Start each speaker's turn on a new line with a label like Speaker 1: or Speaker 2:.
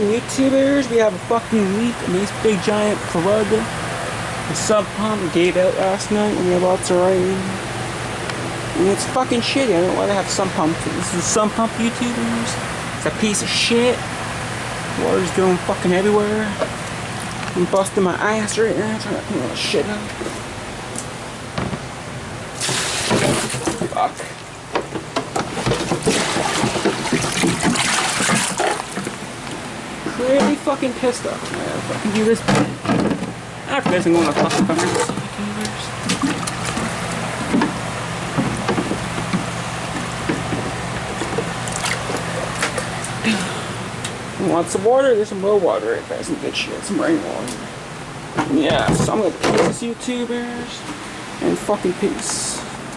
Speaker 1: YouTubers, we have a fucking leak, a nice big giant flood. The sump pump gave out last night when we had lots of rain. And it's fucking shitty. I don't know why they have sump pump. This is sump pump YouTubers. It's a piece of shit. Water's going fucking everywhere. I'm busting my ass right now trying to clean all the shit up. Fuck. Pretty fucking pissed off. I gotta fucking do this. After this, I'm going to fucking want some water? There's some low water right there. Some good shit. Some rainwater. Yeah, so I'm gonna peace YouTubers and fucking peace.